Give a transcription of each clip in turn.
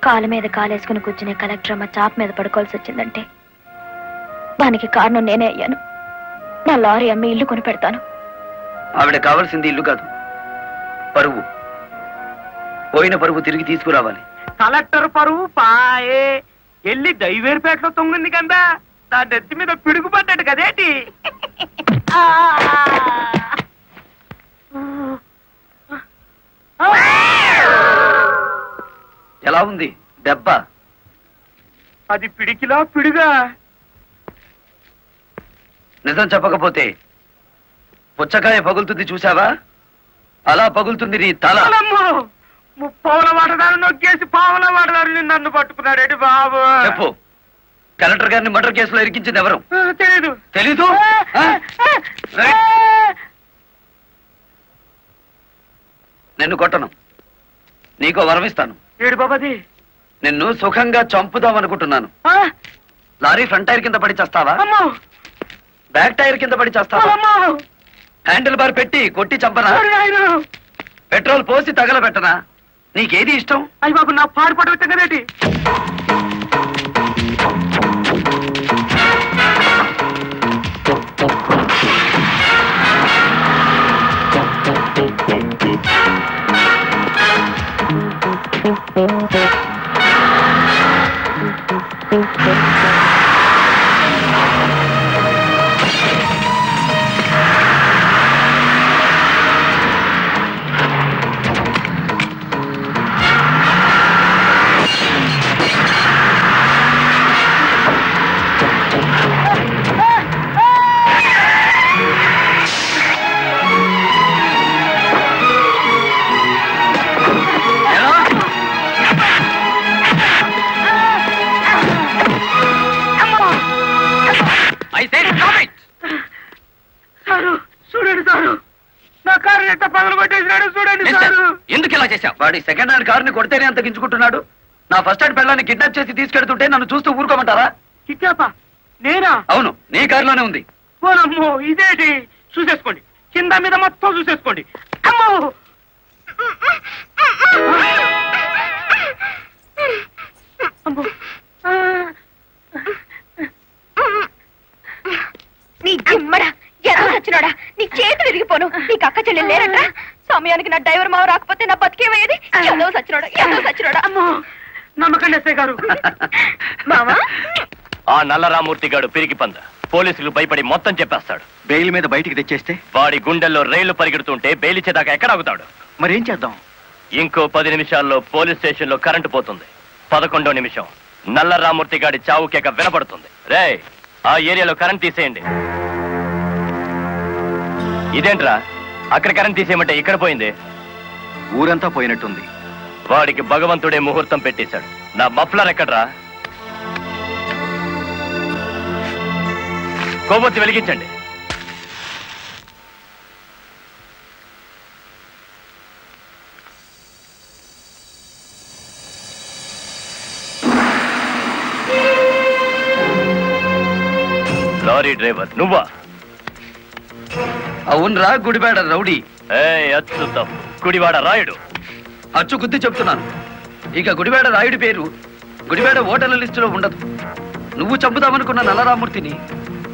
కాలు మీద కాలేసుకుని కూర్చునే కలెక్టర్ అమ్మ చాప్ మీద పడుకోవాల్సి వచ్చిందంటే దానికి కారణం నేనే అయ్యాను. నా లారీ అమ్మి ఇల్లు కొని పెడతాను. ఆవిడ కావాల్సింది ఇల్లు కాదు, పరువు. పోయిన పరువు తిరిగి తీసుకురావాలి. కలెక్టర్ పరువు పాయే వెళ్ళి దైవేరుపేటలో తొంగింది కదా, నా నెత్తి మీద పిడుగు పడ్డాడు కదేటి. ఎలా ఉంది దెబ్బ? అది పిడికిలా పిడుగా. నిజం చెప్పకపోతే పుచ్చకాయ పగులుతుంది చూసావా, అలా పగులుతుంది నీ తల. ముప్పావుల వాటదారు నొక్కేసి పావుల వాటదారు నన్ను పట్టుకున్నాడేటి బాబు. చెప్పు, కలెక్టర్ గారిని మర్డర్ కేసులో ఇరికించింది ఎవరు? తెలీదు. తెలీదు? నిన్ను కొట్టను, నీకో వరమిస్తాను. ఏడు బాబాది, నిన్ను సుఖంగా చంపుదాం అనుకుంటున్నాను. లారీ ఫ్రంట్ టైర్ కింద పడి చేస్తావా, బ్యాక్ టైర్ కింద పడి చేస్తావా, హ్యాండిల్ బార్ పెట్టి కొట్టి చంపనా, పెట్రోల్ పోసి తగలబెట్టనా? నీకేది ఇష్టం? అయ్యి బాబు, నా పాడు పడవచ్చు కదేటి. ఎందుకు ఇలా చేశావు? వాడి సెకండ్ హ్యాండ్ కారుని కొడితేనే అంత గించుకుంటున్నాడు. నా ఫస్ట్ హ్యాండ్ పిల్లాన్ని కిడ్నాప్ చేసి తీసుకెడుతుంటే నన్ను చూస్తూ ఊరుకోమంటారా? కిడ్నాపా? నేనా? అవును, నీ కారులోనే ఉంది. ఓనమ్మో, ఇదేంటి? చూసేసుకోండి, కింద మీద మొత్తం చూసేసుకోండి. అమ్మో, నీ జిమ్మడా ఎలా చచ్చినాడా? నీ చేతి విరిగిపోను. నీకు అక్క చెల్లెలు లేరంట. సమయానికి నా డ్రైవర్ మావ రాకపోతే నా బతికేమయ్యేది. ఎంతో సచ్చినోడా, ఎంతో సచ్చినోడా. అమ్మో, నమ్మకండి ఎస్ఐ గారు. మావా, ఆ నల్లరామూర్తి గాడు పిరికి పంద. పోలీసులు భయపడి మొత్తం చెప్పేస్తాడు. బెయిల్ మీద బయటికి తెచ్చేస్తే వాడి గుండెల్లో రైళ్లు పరిగెడుతుంటే బెయిల్ ఇచ్చేదాకా ఎక్కడ ఆగుతాడు? మరేం చేద్దాం? ఇంకో 10 నిమిషాల్లో పోలీస్ స్టేషన్ లో కరెంటు పోతుంది. 11వ నిమిషం నల్లరామూర్తి గాడి చావు కేక వినపడుతుంది. రే, ఆ ఏరియాలో కరెంట్ తీసేయండి. ఇదేంట్రా, అక్కడ కరెంట్ తీసేయమంటే ఇక్కడ పోయింది? ఊరంతా పోయినట్టుంది. వాడికి భగవంతుడే ముహూర్తం పెట్టేశాడు. నా మఫ్లర్ ఎక్కడ్రా? కొవ్వొత్తి వెలిగించండి. లారీ డ్రైవర్ నువ్వా? అవునరా, గుడివాడ రౌడీ. అచ్చుతాం, గుడివాడ రాయుడు. అచ్చు గుద్ది చెప్తున్నాను. ఇక గుడివాడ రాయుడి పేరు గుడివాడ ఓటర్ల లిస్టులో ఉండదు. నువ్వు చంపుదామనుకున్న నల్లరామూర్తిని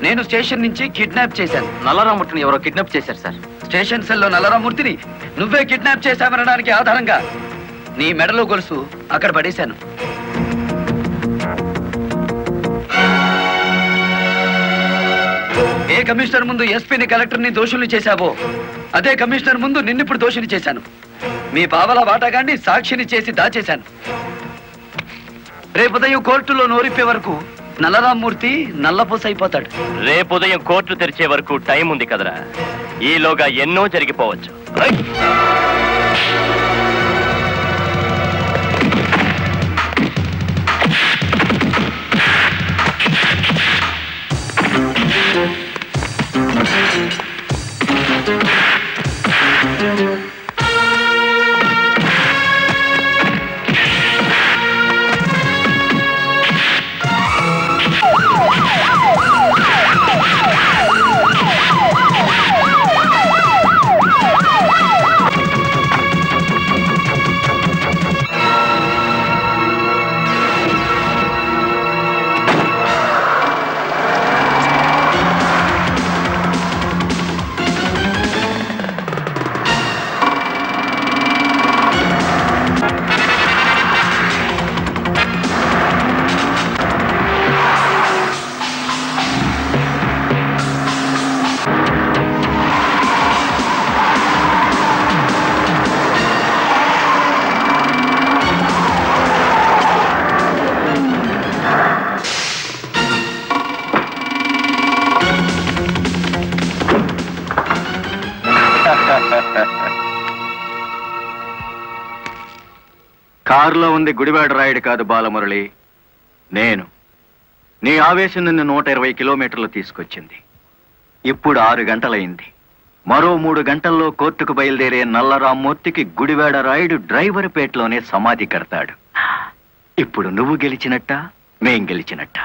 నేను స్టేషన్ నుంచి కిడ్నాప్ చేశాను. నల్లరామూర్తిని ఎవరో కిడ్నాప్ చేశారు సార్. స్టేషన్ సెల్లో నల్లరామూర్తిని నువ్వే కిడ్నాప్ చేశామనడానికి ఆధారంగా నీ మెడలో గొలుసు అక్కడ పడేశాను. ఏ కమిషనర్ ముందు ఎస్పీని కలెక్టర్ని దోషుల్ని చేశావో అదే కమిషనర్ ముందు నిన్నిప్పుడు దోషుని చేశాను. మీ పావల వాటాగాన్ని సాక్షిని చేసి దాచేశాను. రేపు ఉదయం కోర్టులో నోరిప్పే వరకు నల్లరామూర్తి నల్లపూస అయిపోతాడు. రేపు ఉదయం కోర్టు తెరిచే వరకు టైం ఉంది కదరా. ఈలోగా ఎన్నో జరిగిపోవచ్చు. కారులో ఉంది గుడివాడ రాయుడు కాదు బాలమురళి, నేను. నీ ఆవేశం నిన్ను 120 కిలోమీటర్లు తీసుకొచ్చింది. ఇప్పుడు 6 గంటలైంది. మరో 3 గంటల్లో కోర్టుకు బయలుదేరే నల్లరామ్మూర్తికి గుడివాడ రాయుడు డ్రైవర్ పేటలోనే సమాధి కడతాడు. ఇప్పుడు నువ్వు గెలిచినట్ట, మేం గెలిచినట్ట.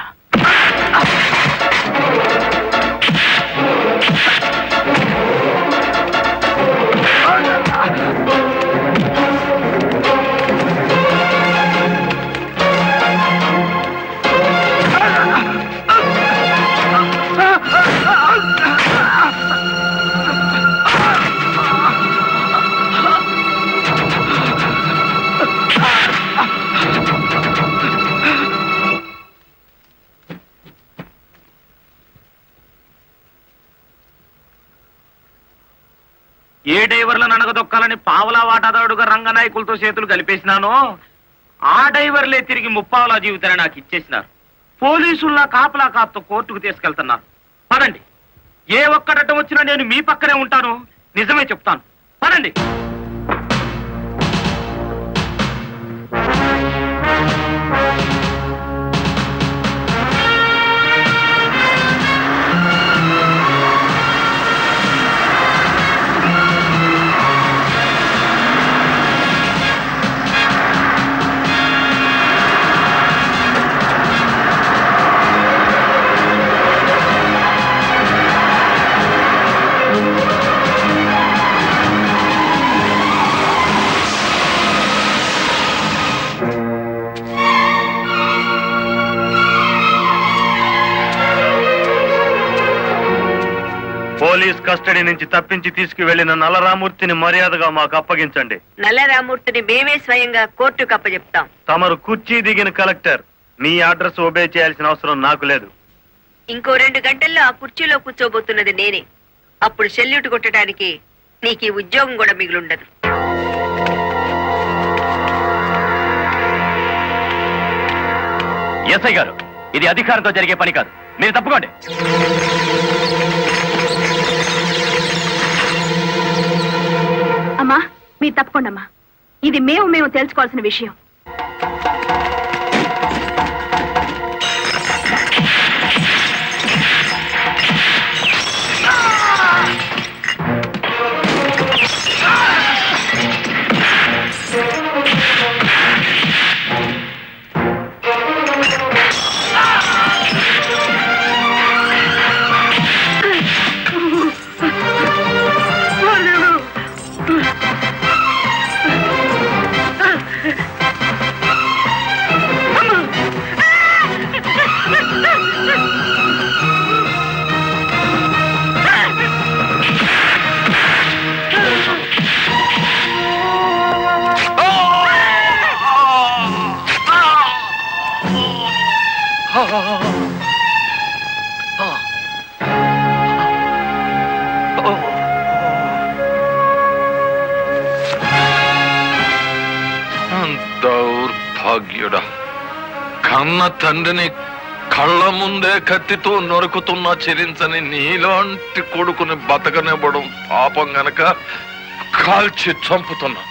ఏ డ్రైవర్లను అనగదొక్కాలని పావలా వాటాదారుడుగా రంగనాయకులతో చేతులు కలిపేసినానో ఆ డ్రైవర్లే తిరిగి ముప్పావలా జీవితాన్ని నాకు ఇచ్చేసినారు. పోలీసుల్లా కాపలా కాపుతో కోర్టుకు తీసుకెళ్తున్నారు. పదండి, ఏ ఒక్కడటం వచ్చినా నేను మీ పక్కనే ఉంటాను. నిజమే చెప్తాను, పదండి. పోలీస్ కస్టడీ నుంచి తప్పించి తీసుకువెళ్లిన నల్లరామూర్తిని మర్యాదగా మాకు అప్పగించండి. నల్లరామూర్తిని మేమే స్వయంగా కోర్టుకు అప్పచెప్తాం. తమరు కుర్చీ దిగిన కలెక్టర్, మీ అడ్రస్ ఒబే చేయాల్సిన అవసరం నాకు లేదు. ఇంకో 2 గంటల్లో ఆ కుర్చీలో కూర్చోబోతున్నది నేనే. అప్పుడు సెల్యూట్ కొట్టడానికి నీకు ఈ ఉద్యోగం కూడా మిగిలుండదు. ఎస్ఐ గారు, ఇది అధికారంతో జరిగే పని కాదు, మీరు తప్పుకోండి. అమ్మా, మీరు తప్పకుండా అమ్మా. ఇది మేము తెలుసుకోవాల్సిన విషయం. దౌర్భాగ్యుడా, కన్న తండ్రిని కళ్ళ ముందే కత్తితో నరుకుతున్నా చెరించని నీలాంటి కొడుకుని బతకనివ్వడం పాపం గనక కాల్చి చంపుతున్నా.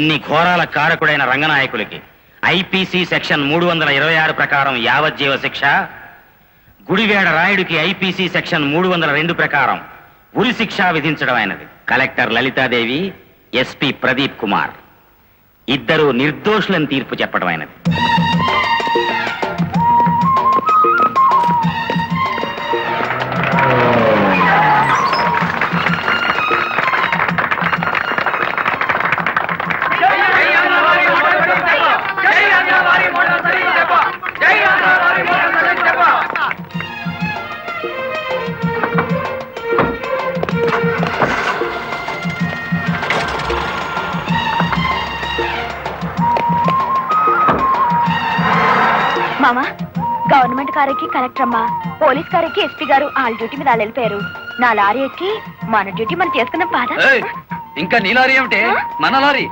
ఇన్ని ఘోరాల కారకుడైన రంగనాయకులకి ఐపీసీ సెక్షన్ 326 ప్రకారం యావజ్జీవ శిక్ష, గుడివేడ రాయుడికి ఐపీసీ సెక్షన్ 302 ప్రకారం ఉరి శిక్ష విధించడం అయినది. కలెక్టర్ లలితాదేవి, ఎస్పీ ప్రదీప్ కుమార్ ఇద్దరు నిర్దోషులను తీర్పు చెప్పడం అయినది. మామా, గవర్నమెంట్ కారెక్కి కలెక్టర్ అమ్మా, పోలీస్ కారెక్కి ఎస్పీ గారు వాళ్ళ డ్యూటీ మీద వాళ్ళు వెళ్ళిపోయారు. నా లారీ ఎక్కి మన డ్యూటీ మనం చేసుకున్నాం పాదా. ఇంకా నీ లారీ ఏమిటి? మన లారీ.